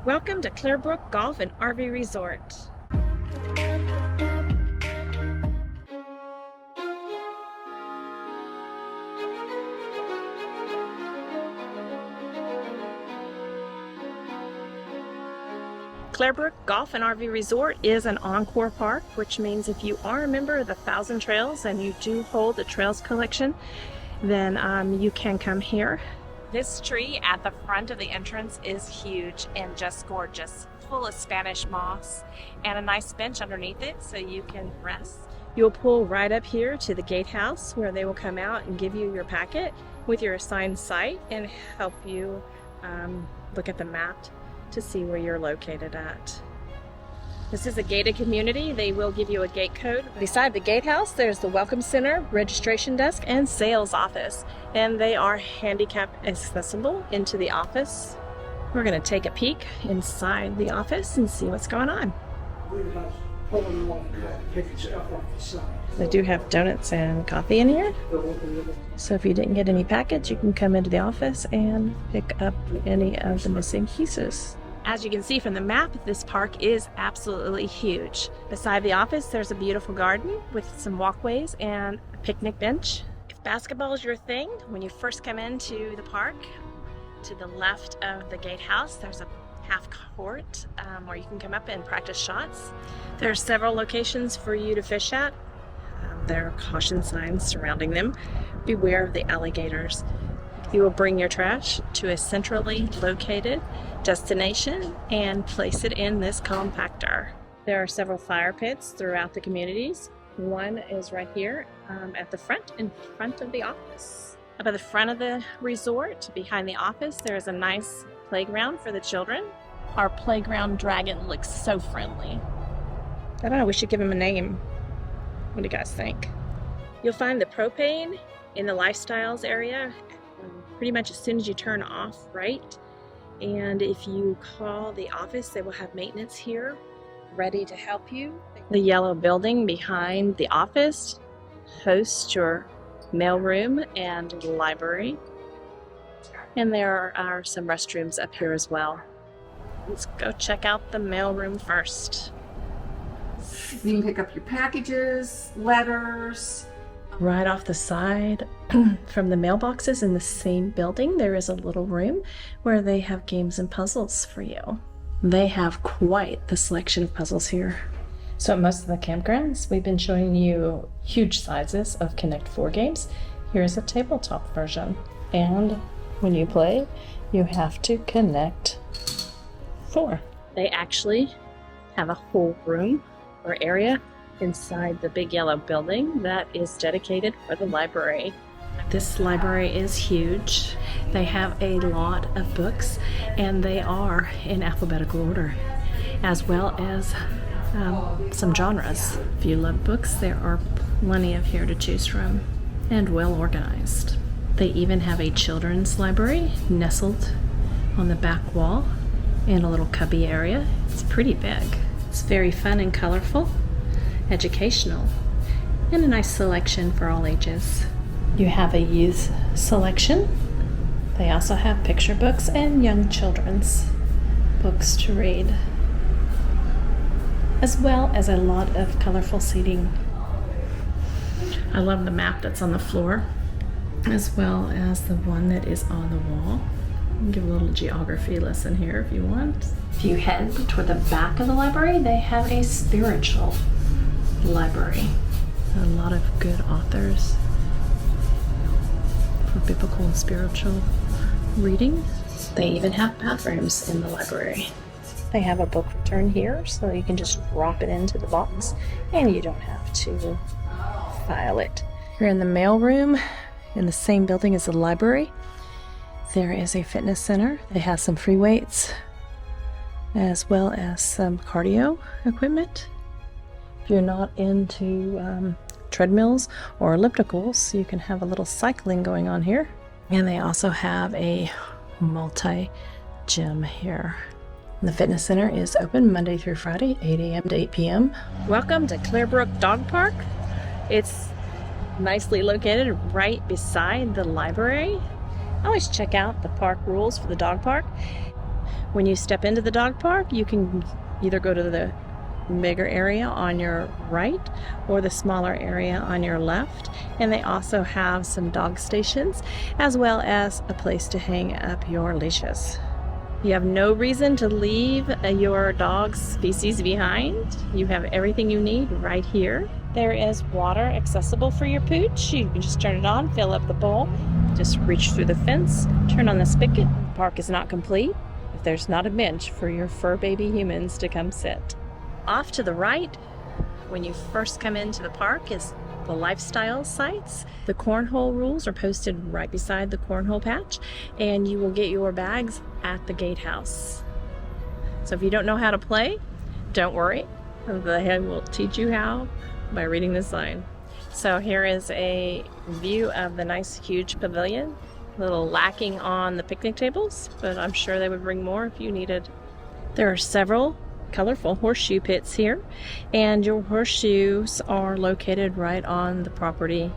Welcome to Clerbrook Golf and RV Resort. Clerbrook Golf and RV Resort is an encore park, which means if you are a member of the 1,000 Trails and you do hold the Trails collection, then you can come here. This tree at the front of the entrance is huge and just gorgeous, full of Spanish moss and a nice bench underneath it so you can rest. You'll pull right up here to the gatehouse where they will come out and give you your packet with your assigned site and help you look at the map to see where you're located at. This is a gated community. They will give you a gate code. Beside the gatehouse, there's the welcome center, registration desk, and sales office. And they are handicap accessible into the office. We're gonna take a peek inside the office and see what's going on. They do have donuts and coffee in here. So if you didn't get any packets, you can come into the office and pick up any of the missing pieces. As you can see from the map, this park is absolutely huge. Beside the office, there's a beautiful garden with some walkways and a picnic bench. If basketball is your thing, when you first come into the park, to the left of the gatehouse, there's a half court where you can come up and practice shots. There are several locations for you to fish at. There are caution signs surrounding them. Beware of the alligators. You will bring your trash to a centrally located destination and place it in this compactor. There are several fire pits throughout the communities. One is right here at the front, in front of the office. Up at the front of the resort, behind the office, there is a nice playground for the children. Our playground dragon looks so friendly. I don't know, we should give him a name. What do you guys think? You'll find the Propane in the lifestyles area pretty much as soon as you turn off right. And if you call the office, they will have maintenance here ready to help you. The yellow building behind the office hosts your mailroom and library. And there are some restrooms up here as well. Let's go check out the mailroom first. You can pick up your packages, letters. Right off the side from the mailboxes in the same building, there is a little room where they have games and puzzles for you. They have quite the selection of puzzles here. So at most of the campgrounds, we've been showing you huge sizes of Connect 4 games. Here's a tabletop version. And when you play, you have to connect 4. They actually have a whole room or area inside the big yellow building that is dedicated for the library. This library is huge. They have a lot of books and they are in alphabetical order, as well as some genres. If you love books, there are plenty of here to choose from and well organized. They even have a children's library nestled on the back wall in a little cubby area. It's pretty big. It's very fun and colorful, educational, and a nice selection for all ages. You have a youth selection. They also have picture books and young children's books to read, as well as a lot of colorful seating. I love the map that's on the floor, as well as the one that is on the wall. I'll give a little geography lesson here if you want. If you head toward the back of the library, they have a spiritual library. A lot of good authors for biblical and spiritual reading. They even have bathrooms in the library. They have a book return here, so you can just drop it into the box and you don't have to file it. You're in the mailroom in the same building as the library. There is a fitness center. They have some free weights as well as some cardio equipment. If you're not into treadmills or ellipticals, you can have a little cycling going on here. And they also have a multi-gym here. The fitness center is open Monday through Friday, 8 a.m. to 8 p.m. Welcome to Clerbrook Dog Park. It's nicely located right beside the library. Always check out the park rules for the dog park. When you step into the dog park, you can either go to the bigger area on your right or the smaller area on your left. And they also have some dog stations as well as a place to hang up your leashes. You have no reason to leave your dog's species behind. You have everything you need right here. There is water accessible for your pooch. You can just turn it on, fill up the bowl, just reach through the fence, turn on the spigot. The park is not complete if there's not a bench for your fur baby humans to come sit. Off to the right, when you first come into the park, is the lifestyle sites. The cornhole rules are posted right beside the cornhole patch, and you will get your bags at the gatehouse. So if you don't know how to play, don't worry. They will teach you how by reading the sign. So here is a view of the nice huge pavilion. A little lacking on the picnic tables, but I'm sure they would bring more if you needed. There are several colorful horseshoe pits here, and your horseshoes are located right on the property.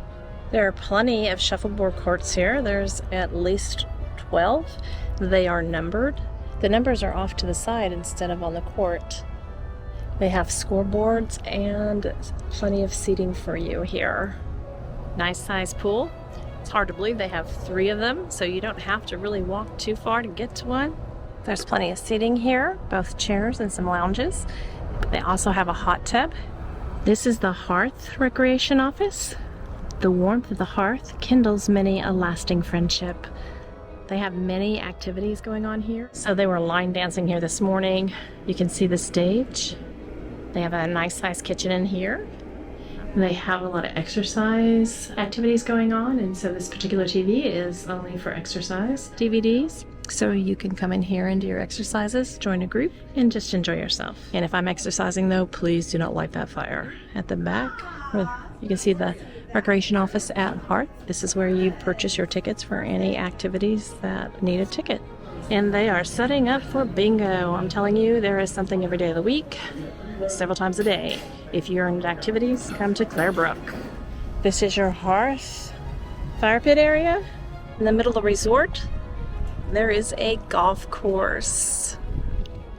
There are plenty of shuffleboard courts here. There's at least 12. They are numbered. The numbers are off to the side instead of on the court. They have scoreboards and plenty of seating for you here. Nice size pool. It's hard to believe they have 3 of them, so you don't have to really walk too far to get to one. There's plenty of seating here, both chairs and some lounges. They also have a hot tub. This is the Hearth Recreation Office. The warmth of the hearth kindles many a lasting friendship. They have many activities going on here. So they were line dancing here this morning. You can see the stage. They have a nice sized kitchen in here. They have a lot of exercise activities going on, and so this particular TV is only for exercise DVDs. So you can come in here and do your exercises, join a group, and just enjoy yourself. And if I'm exercising though, please do not light that fire. At the back, you can see the recreation office at Hearth. This is where you purchase your tickets for any activities that need a ticket. And they are setting up for bingo. I'm telling you, there is something every day of the week, several times a day. If you're into activities, come to Clerbrook. This is your Hearth fire pit area. In the middle of the resort, there is a golf course.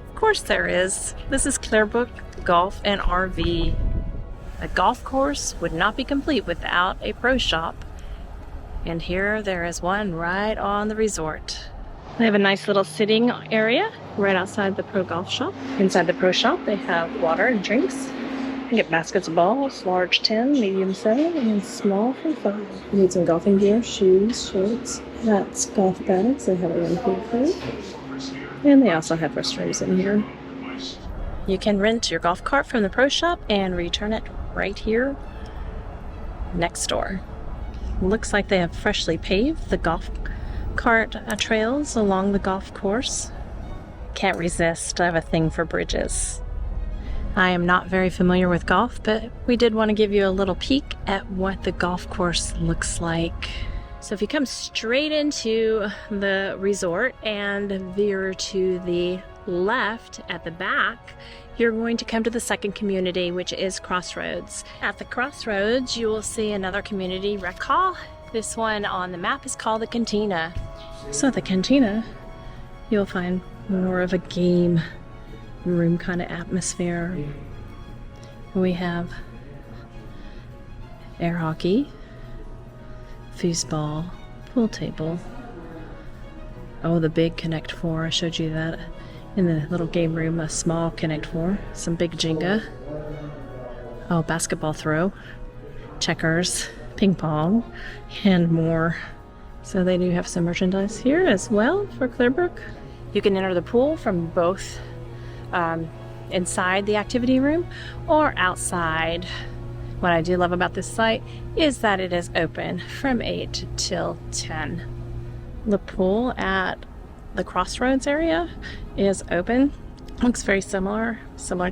Of course there is. This is Clerbrook Golf and RV. A golf course would not be complete without a pro shop. And here there is one right on the resort. They have a nice little sitting area right outside the pro golf shop. Inside the pro shop, they have water and drinks. You get baskets of balls, large 10, medium 7, and small for 5. You need some golfing gear, shoes, shorts, hats, golf bags. They have a one pool free. And they also have restrooms in here. You can rent your golf cart from the pro shop and return it right here next door. Looks like they have freshly paved the golf cart trails along the golf course. Can't resist. I have a thing for bridges. I am not very familiar with golf, but we did want to give you a little peek at what the golf course looks like. So if you come straight into the resort and veer to the left at the back, you're going to come to the second community, which is Crossroads. At the Crossroads, you will see another community rec hall. This one on the map is called the Cantina. So at the Cantina, you'll find more of a game room kind of atmosphere. We have air hockey, foosball, pool table. Oh, the big Connect 4. I showed you that in the little game room, a small Connect 4. Some big Jenga. Oh, basketball throw, checkers, ping pong, and more. So they do have some merchandise here as well for Clerbrook. You can enter the pool from both inside the activity room or outside. What I do love about this site is that it is open from 8 till 10. The pool at the Crossroads area is open. Looks very similar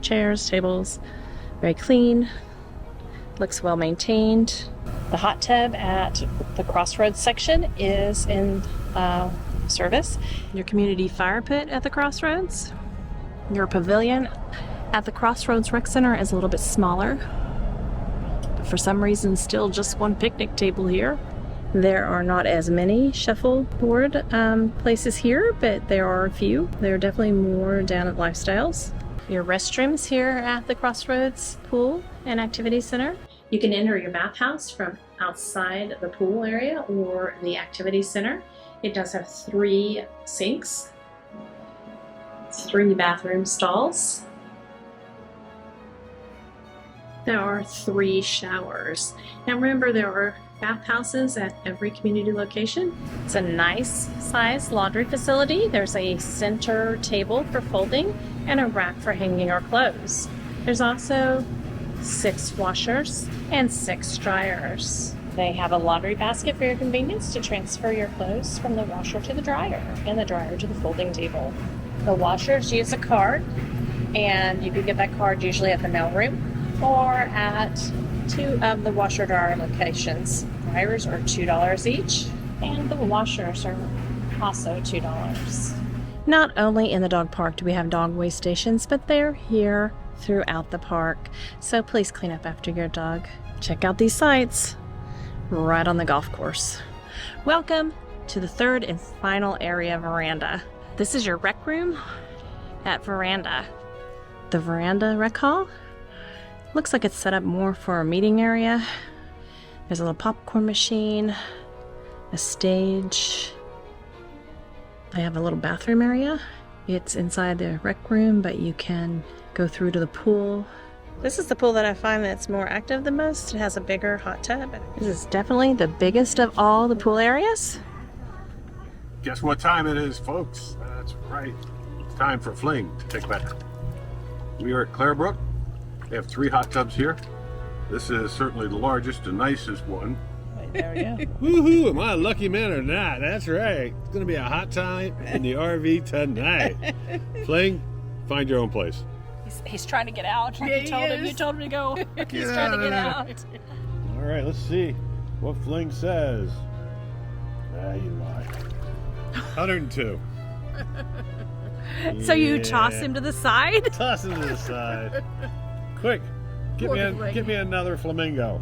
chairs, tables, very clean, looks well maintained. The hot tub at the Crossroads section is in service. Your community fire pit at the Crossroads. Your pavilion at the Crossroads Rec Center is a little bit smaller, but for some reason still just one picnic table here. There are not as many shuffleboard places here, but there are a few. There are definitely more down at Lifestyles. Your restrooms here at the Crossroads Pool and Activity Center. You can enter your bathhouse from outside the pool area or the activity center. It does have 3 sinks, 3 bathroom stalls. There are 3 showers. Now remember, there are bathhouses at every community location. It's a nice size laundry facility. There's a center table for folding and a rack for hanging our clothes. There's also 6 washers and 6 dryers. They have a laundry basket for your convenience to transfer your clothes from the washer to the dryer and the dryer to the folding table. The washers use a card, and you can get that card usually at the Mailroom or at 2 of the washer dryer locations. Dryers are $2 each, and the washers are also $2. Not only in the dog park do we have dog waste stations, but they're here throughout the park. So please clean up after your dog. Check out these sites right on the golf course. Welcome to the 3rd and final area, Veranda. This is your rec room at Veranda. The Veranda Rec Hall looks like it's set up more for a meeting area. There's a little popcorn machine, a stage. They have a little bathroom area. It's inside the rec room, but you can go through to the pool. This is the pool that I find that's more active the most. It has a bigger hot tub. This is definitely the biggest of all the pool areas. Guess what time it is, folks? That's right. It's time for Fling to take back. We are at Clerbrook. They have 3 hot tubs here. This is certainly the largest and nicest one. There we go. Woohoo! Am I a lucky man or not? That's right. It's going to be a hot time in the RV tonight. Fling, find your own place. He's trying to get out. Yeah, You told him to go. He's trying to get out. All right, let's see what Fling says. You lie. 102. So you toss him to the side? Toss him to the side. Quick, get me another flamingo.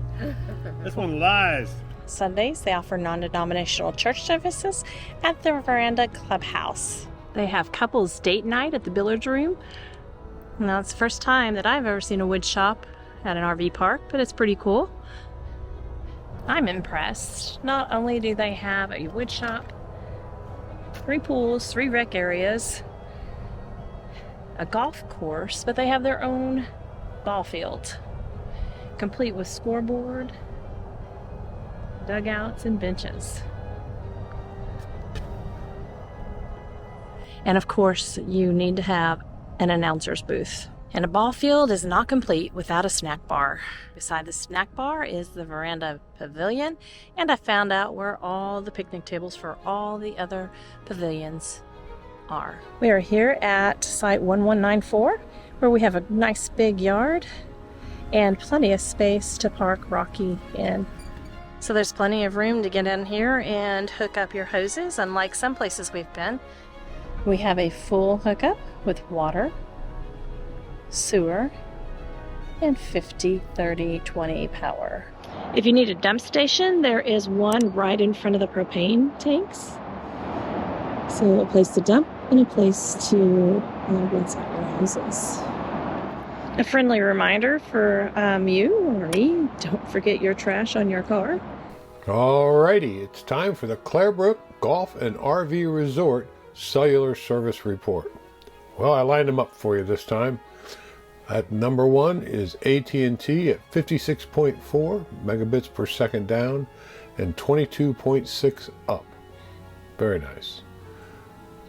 This one lies. Sundays, they offer non-denominational church services at the Veranda Clubhouse. They have couples date night at the billiards room. Now, it's the first time that I've ever seen a wood shop at an RV park, but it's pretty cool. I'm impressed. Not only do they have a wood shop, 3 pools, 3 rec areas, a golf course, but they have their own ball field, complete with scoreboard, dugouts, and benches. And of course, you need to have an announcer's booth. And a ball field is not complete without a snack bar. Beside the snack bar is the Veranda Pavilion, and I found out where all the picnic tables for all the other pavilions are. We are here at site 1194, where we have a nice big yard and plenty of space to park Rocky in. So there's plenty of room to get in here and hook up your hoses, unlike some places we've been. We have a full hookup with water, sewer, and 50, 30, 20 power. If you need a dump station, there is one right in front of the propane tanks. So a place to dump and a place to rinse out your hoses. A friendly reminder for you or me, don't forget your trash on your car. Alrighty, it's time for the Clerbrook Golf and RV Resort Cellular Service Report. Well, I lined them up for you this time. At number 1 is AT&T at 56.4 megabits per second down and 22.6 up. Very nice.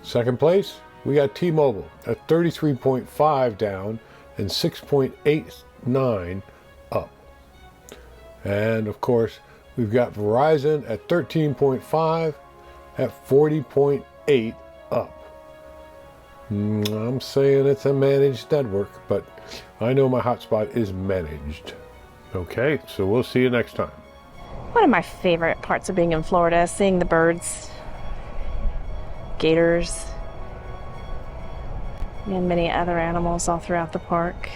Second place, we got T-Mobile at 33.5 down and 6.89 up. And of course, we've got Verizon at 13.5 at 40.8 up. I'm saying it's a managed network, but I know my hotspot is managed. Okay, so we'll see you next time. One of my favorite parts of being in Florida is seeing the birds, gators, and many other animals all throughout the park.